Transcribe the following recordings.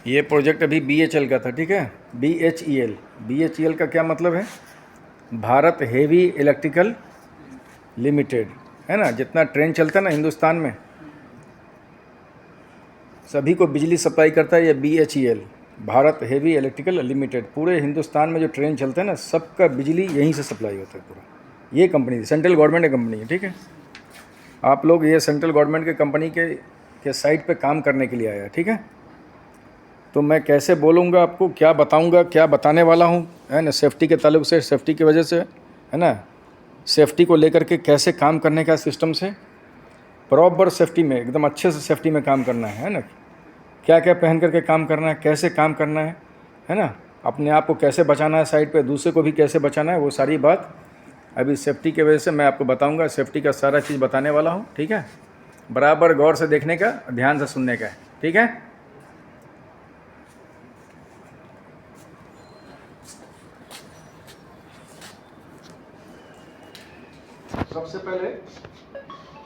ये प्रोजेक्ट अभी BHEL का था, ठीक है, BHEL। BHEL का क्या मतलब है? भारत हेवी इलेक्ट्रिकल लिमिटेड, है ना। जितना ट्रेन चलता है ना हिंदुस्तान में, सभी को बिजली सप्लाई करता है ये BHEL, Bharat heavy electrical limited. पूरे हिंदुस्तान में जो ट्रेन चलते हैं ना, सबका बिजली यहीं से सप्लाई होता है पूरा। ये कंपनी सेंट्रल गवर्नमेंट की कंपनी है, ठीक है। आप लोग ये सेंट्रल गवर्नमेंट के कंपनी के साइट पे काम करने के लिए आया, ठीक है। तो मैं कैसे बोलूँगा आपको, क्या बताऊँगा, क्या बताने वाला हूँ, है ना। सेफ्टी के ताल्लुक से, सेफ्टी की वजह से, है ना, सेफ्टी को लेकर के कैसे काम करने का सिस्टम से, प्रॉपर सेफ्टी में, एकदम अच्छे से सेफ्टी में काम करना है ना। क्या क्या पहन करके काम करना है, कैसे काम करना है ना। अपने आप को कैसे बचाना है साइड पे, दूसरे को भी कैसे बचाना है, वो सारी बात अभी सेफ्टी की वजह से मैं आपको बताऊंगा। सेफ्टी का सारा चीज़ बताने वाला हूँ, ठीक है। बराबर गौर से देखने का, ध्यान से सुनने का, ठीक है। सबसे पहले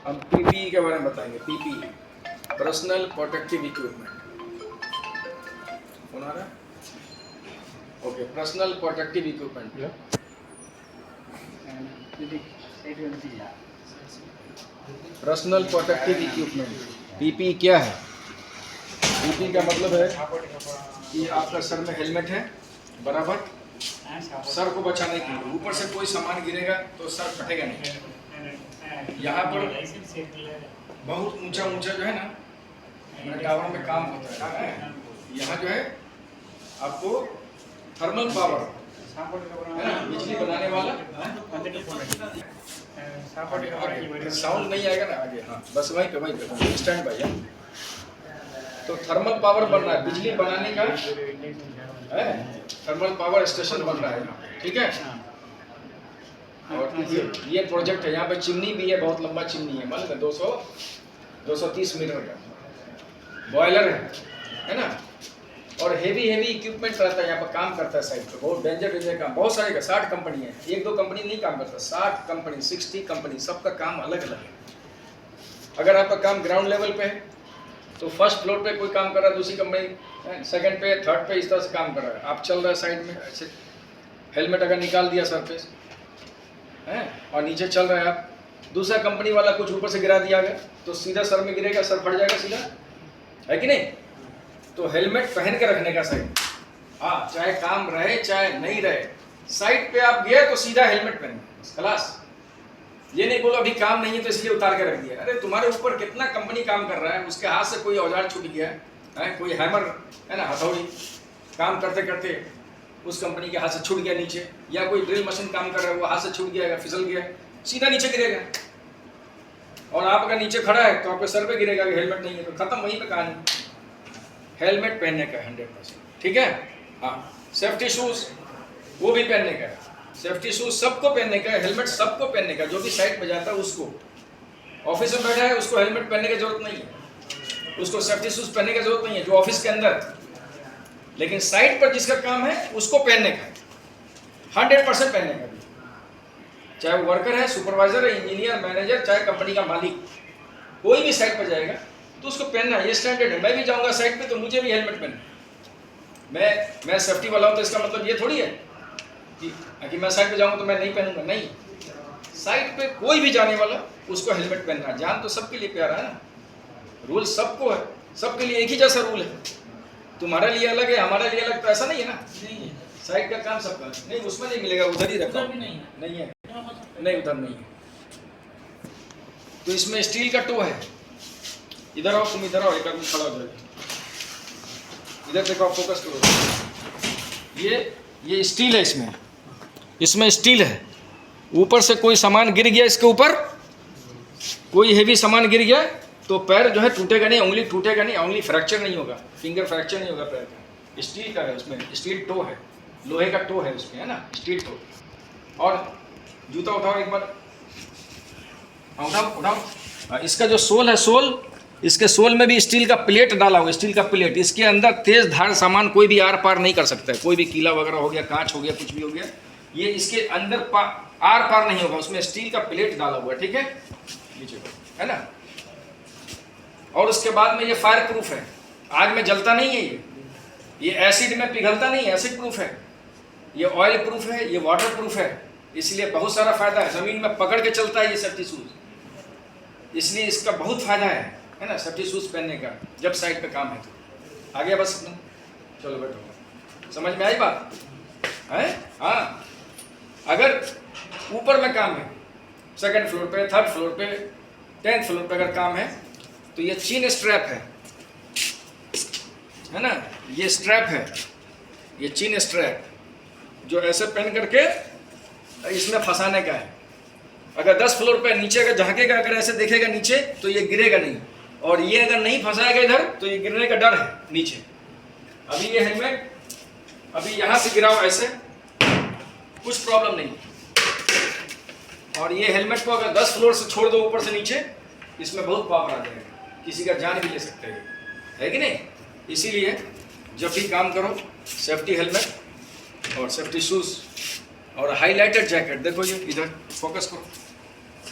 हम PPE के बारे में बताएंगे। PPE, personal protective equipment. कौन आ रहा है? Okay, personal protective equipment. Personal protective equipment, PPE क्या है? PPE का मतलब है कि आपका सर में हेलमेट है, बराबर, सर को बचाने के लिए। ऊपर से कोई सामान गिरेगा तो सर फटेगा नहीं। यहाँ पर बहुत ऊंचा ऊंचा जो है ना, मेरे टावर में काम होता है, यहाँ जो है आपको थर्मल पावर, है ना, बिजली बनाने वाला। साउंड नहीं आएगा ना आगे, हाँ बस वहीं पे स्टैंड बाई है। तो थर्मल पावर बन रहा है, बिजली बनाने का है, थर्मल पावर स्टेशन बन रहा है, ठीक है। और ये प्रोजेक्ट है, यहाँ पे चिमनी भी है, बहुत लंबा चिमनी है, मान लो 230 मीटर का बॉयलर है ना। और हेवी इक्विपमेंट रहता है यहाँ पर, काम करता है साइड पे, बहुत डेंजर काम, बहुत सारे का 60 कंपनी है, एक दो कंपनी नहीं काम करता, 60 कंपनी, 60 कंपनी, सबका काम अलग अलग है। अगर आपका काम ग्राउंड लेवल पे है तो फर्स्ट फ्लोर पे कोई काम कर रहा है, दूसरी कंपनी सेकंड पे, थर्ड पे, इस तरह से काम कर रहा है। आप चल रहे हैं साइड में, ऐसे हेलमेट अगर निकाल दिया सर पे है और नीचे चल रहे हैं आप, दूसरा कंपनी वाला कुछ ऊपर से गिरा दिया गया तो सीधा सर में गिरेगा, सर फट जाएगा सीधा, है कि नहीं। तो हेलमेट पहन के रखने का सही, हाँ, चाहे काम रहे चाहे नहीं रहे, साइड पे आप गए तो सीधा हेलमेट पहने, खलास। ये नहीं बोलो अभी काम नहीं है तो इसलिए उतार के रख दिया। अरे तुम्हारे ऊपर कितना कंपनी काम कर रहा है, उसके हाथ से कोई औजार छूट गया है, कोई हैमर है ना, हथौड़ी, काम करते करते उस कंपनी के हाथ से छूट गया नीचे, या कोई ड्रिल मशीन काम कर रहा है, वो हाथ से छूट गया, फिसल गया, सीधा नीचे गिरेगा। और आप अगर नीचे खड़ा है तो आपके सर पे गिरेगा, हेलमेट नहीं है तो खत्म, वहीं पे कहानी। हेलमेट पहनने का 100%, ठीक है। हाँ, सेफ्टी शूज वो भी पहनने का है, सेफ्टी शूज सबको पहनने का है, हेलमेट सबको पहनने का, जो भी साइड पे जाता है उसको। ऑफिस में बैठा है उसको हेलमेट पहनने की जरूरत नहीं है, उसको सेफ्टी शूज पहनने की जरूरत नहीं है, जो ऑफिस के अंदर। लेकिन साइड पर जिसका काम है उसको पहनने का 100% पहनने का भी, चाहे वो वर्कर है, सुपरवाइजर है, इंजीनियर, मैनेजर, चाहे कंपनी का मालिक, कोई भी साइड पर जाएगा तो उसको पहनना, ये स्टैंडर्ड है। मैं भी जाऊंगा साइड पे तो मुझे भी हेलमेट पहनना। मैं सेफ्टी वाला हूँ तो इसका मतलब ये थोड़ी है कि मैं साइड पे जाऊंगा तो मैं नहीं पहनूंगा, नहीं। साइड पे कोई भी जाने वाला उसको हेलमेट पहनना। जान तो सबके लिए प्यारा है ना, रूल सबको है, सबके लिए एक ही जैसा रूल है। तुम्हारे लिए अलग है, हमारे लिए अलग, तो ऐसा नहीं है ना। नहीं, साइड का काम सबका नहीं, उसमें नहीं मिलेगा, उधर ही रखा, नहीं है, नहीं उधर नहीं है। तो इसमें स्टील का टो है। इधर आओ, तुम इधर आओ, एक आदमी खड़ा हो जाएगा, इधर देखो, आप फोकस करो। ये स्टील है, इसमें स्टील है। ऊपर से कोई सामान गिर गया, इसके ऊपर कोई हेवी सामान गिर गया तो पैर जो है टूटेगा नहीं, उंगली टूटेगा नहीं, उंगली फ्रैक्चर नहीं होगा, फिंगर फ्रैक्चर नहीं होगा पैर का। स्टील का है, उसमें स्टील टो है, लोहे का टो है उसमें, है ना, स्टील टो। और जूता उठाओ एक बार, उठाओ। इसका जो सोल है, इसके सोल में भी स्टील का प्लेट डाला हुआ, स्टील का प्लेट। इसके अंदर तेज धार सामान कोई भी आर पार नहीं कर सकता है, कोई भी कीला वगैरह हो गया, कांच हो गया, कुछ भी हो गया, ये इसके अंदर आर पार नहीं होगा, उसमें स्टील का प्लेट डाला हुआ है, ठीक है, नीचे है ना। और उसके बाद में ये फायर प्रूफ है, आग में जलता नहीं है ये, ये एसिड में पिघलता नहीं, एसिड प्रूफ है, ये ऑयल प्रूफ है, ये वाटर प्रूफ है, इसलिए बहुत सारा फायदा है। ज़मीन में पकड़ के चलता है ये सेफ्टी शूज़, इसलिए इसका बहुत फायदा है ना सेफ्टी शूज़ पहनने का जब साइड पे काम है तो। आगे बस चलो बैठो, समझ में आई बात है? हाँ, अगर ऊपर में काम है, सेकंड फ्लोर पे, थर्ड फ्लोर पे, 10th फ्लोर पे अगर काम है तो ये चीन स्ट्रैप है ना, ये स्ट्रैप है, ये चीन स्ट्रैप जो ऐसे पहन करके इसमें फंसाने का है। अगर 10 फ्लोर पे नीचे अगर झांकेगा, अगर ऐसे देखेगा नीचे तो ये गिरेगा नहीं, और ये अगर नहीं फंसाएगा इधर तो ये गिरने का डर है नीचे। अभी ये हेलमेट अभी यहाँ से गिराओ ऐसे, कुछ प्रॉब्लम नहीं, और ये हेलमेट को अगर 10 फ्लोर से छोड़ दो ऊपर से नीचे, इसमें बहुत पावर आ जाएगा, किसी का जान भी ले सकते हैं, है कि नहीं? इसीलिए जब भी काम करो सेफ्टी हेलमेट और सेफ्टी शूज़ और हाईलाइटेड जैकेट। देखो ये इधर फोकस करो,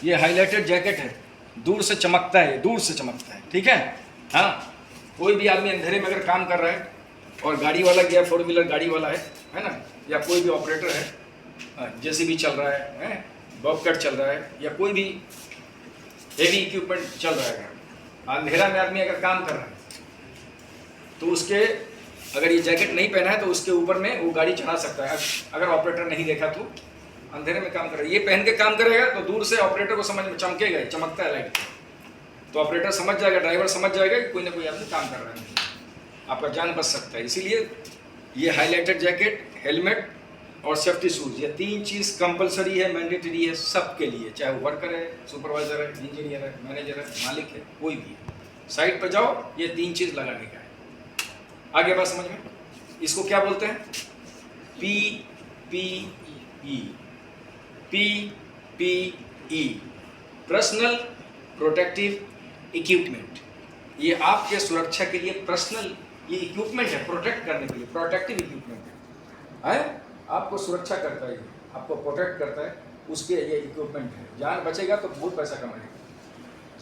ये हाईलाइटेड जैकेट है, दूर से चमकता है, दूर से चमकता है, ठीक है? हाँ, कोई भी आदमी अंधेरे में अगर काम कर रहा है और गाड़ी वाला गया, 4 व्हीलर गाड़ी वाला है ना, या कोई भी ऑपरेटर है, जेसीबी चल रहा है, बॉबकैट चल रहा है, या कोई भी हेवी इक्विपमेंट चल रहा है, अंधेरा में आदमी अगर काम कर रहा है तो उसके अगर ये जैकेट नहीं पहना है तो उसके ऊपर में वो गाड़ी चढ़ा सकता है, अगर ऑपरेटर नहीं देखा तो। अंधेरे में काम कर रहा है, ये पहन के काम करेगा तो दूर से ऑपरेटर को समझ में चमकेगा, चमकता है लाइट, तो ऑपरेटर समझ जाएगा, ड्राइवर समझ जाएगा कि कोई ना कोई आदमी काम कर रहा है, आपका जान बच सकता है। इसीलिए ये हाईलाइटेड जैकेट, हेलमेट और सेफ्टी शूज़, ये 3 चीज़ कंपलसरी है, मैंडेटरी है सबके लिए, चाहे वो वर्कर है, सुपरवाइजर है, इंजीनियर है, मैनेजर है, मालिक है, कोई भी है। साइड पर जाओ, ये 3 चीज़ लगाने का है। आगे बात समझ में? इसको क्या बोलते हैं? PPE, PPE, personal protective equipment. ये आपके सुरक्षा के लिए पर्सनल ये इक्विपमेंट है, प्रोटेक्ट करने के लिए, प्रोटेक्टिव इक्विपमेंट है, आपको सुरक्षा करता है, आपको प्रोटेक्ट करता है, उसके ये इक्विपमेंट है। जान बचेगा तो बहुत पैसा कमाएगा,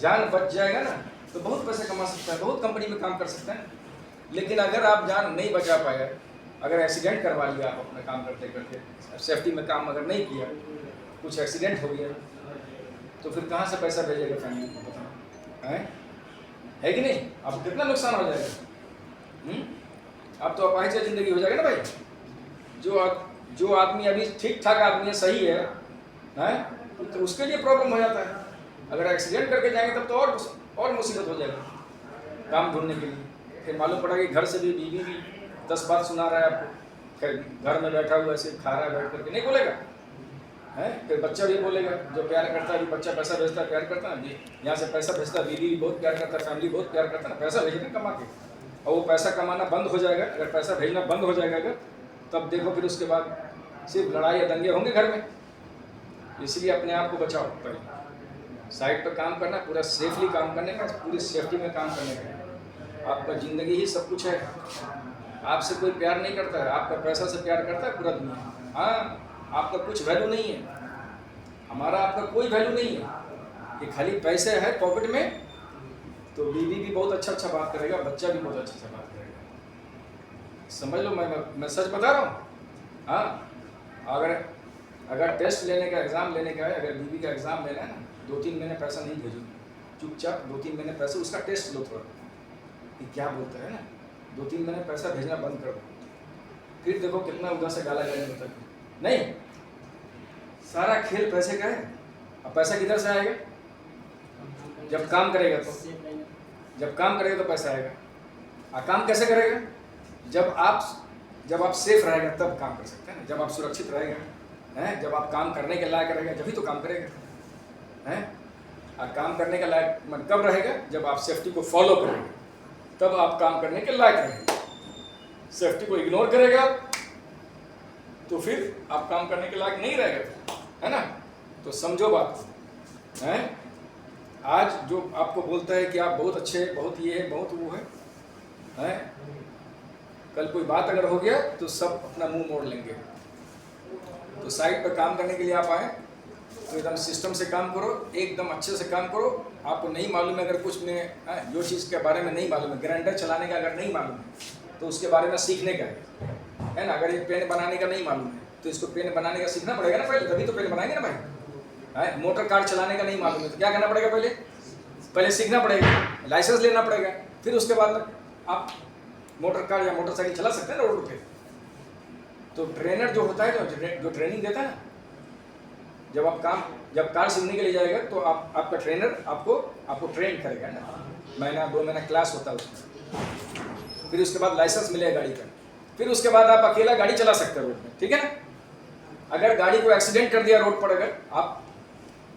जान बच जाएगा ना तो बहुत पैसा कमा सकता है, बहुत कंपनी में काम कर सकता है। लेकिन अगर आप जान नहीं बचा पाए, अगर एक्सीडेंट करवा लिया आप अपना काम करते करते, सेफ्टी में काम अगर नहीं किया, कुछ एक्सीडेंट हो गया, तो फिर कहाँ से पैसा भेजेगा फैमिली को? बताओ, है कि नहीं? अब कितना नुकसान हो जाएगा। अब तो अपाहिज ज़िंदगी हो जाएगा ना भाई। जो आदमी अभी ठीक ठाक आदमी है, सही है, तो उसके लिए प्रॉब्लम हो जाता है। अगर एक्सीडेंट करके जाएंगे तब तो और मुसीबत हो जाएगी काम ढूंढने के लिए। फिर मालूम पड़ा कि घर से भी बीवी भी 10 बात सुना रहा है आपको, घर में बैठा हुआ ऐसे खा रहा है बैठ करके, नहीं बोलेगा है? फिर बच्चा भी बोलेगा, जो प्यार करता है, बच्चा पैसा भेजता है, प्यार करता है, यहाँ से पैसा भेजता है, बीवी भी बहुत प्यार करता है, फैमिली बहुत प्यार करता है, पैसा भेजना कमा के, और वो पैसा कमाना बंद हो जाएगा। अगर पैसा भेजना बंद हो जाएगा अगर, तब देखो फिर उसके बाद सिर्फ लड़ाई या दंगे होंगे घर में। इसलिए अपने आप को बचाओ, पहले साइड पर काम करना, पूरा सेफली काम करने का, पूरी सेफ्टी में काम करने का। आपका ज़िंदगी ही सब कुछ है, आपसे कोई प्यार नहीं करता है, आपका पैसा से प्यार करता है पूरा दुनिया। हाँ, आपका कुछ वैल्यू नहीं है, हमारा आपका कोई वैल्यू नहीं है, कि खाली पैसे है पॉकेट में, तो बीवी भी बहुत अच्छा बात करेगा, बच्चा भी बहुत अच्छा बात करेगा। समझ लो, मैं सच बता रहा हूँ। हाँ, अगर टेस्ट लेने का, एग्ज़ाम लेने का है, अगर बीवी का एग्ज़ाम लेना है ना, 2-3 महीने पैसा नहीं भेजो, चुपचाप 2-3 महीने पैसे, उसका टेस्ट लो थोड़ा कि क्या बोलता है ना, 2-3 महीने पैसा भेजना बंद कर दो, फिर देखो कितना उधर से गाला गाली होता है। नहीं, सारा खेल पैसे का है। अब पैसा किधर से आएगा? जब काम करेगा तो, जब काम करेगा तो पैसा आएगा। और काम कैसे करेगा? जब आप सेफ रहेगा तब काम कर सकते हैं ना, जब आप सुरक्षित रहेगा, हैं, जब आप काम करने के लायक रहेगा जब ही तो काम करेगा, हैं। और काम करने के लायक मन कब रहेगा? जब आप सेफ्टी को फॉलो करेंगे, तब आप काम करने के लायक रहेंगे। सेफ्टी को इग्नोर करेगा तो फिर आप काम करने के लायक नहीं रहेगा, है ना। तो समझो बात, हैं। आज जो आपको बोलता है कि आप बहुत अच्छे, बहुत ये है, बहुत वो है, हैं, कल कोई बात अगर हो गया तो सब अपना मुंह मोड़ लेंगे। तो साइट पर काम करने के लिए आप आए तो एकदम सिस्टम से काम करो, एकदम अच्छे से काम करो। आपको नहीं मालूम है, अगर कुछ में जो चीज़ के बारे में नहीं मालूम है, ग्राइंडर चलाने का अगर नहीं मालूम है तो उसके बारे में सीखने का है ना। अगर ये पेन बनाने का नहीं मालूम है तो इसको पेन बनाने का सीखना पड़ेगा ना पहले, तभी तो पेन बनाएंगे ना भाई। है मोटर कार चलाने का नहीं मालूम है तो क्या करना पड़ेगा, पहले सीखना पड़ेगा, लाइसेंस लेना पड़ेगा, फिर उसके बाद आप मोटर कार या मोटरसाइकिल चला सकते हैं ना रोड पे। तो ट्रेनर जो होता है, जो ट्रेनिंग देता है ना, जब कार सीखने के लिए जाएगा तो आपका ट्रेनर आपको ट्रेन करेगा ना, महीना 2 महीना क्लास होता है उसमें। फिर उसके बाद लाइसेंस मिलेगा गाड़ी का, फिर उसके बाद आप अकेला गाड़ी चला सकते हैं रोड में, ठीक है ना। अगर गाड़ी को एक्सीडेंट कर दिया रोड पर, अगर आप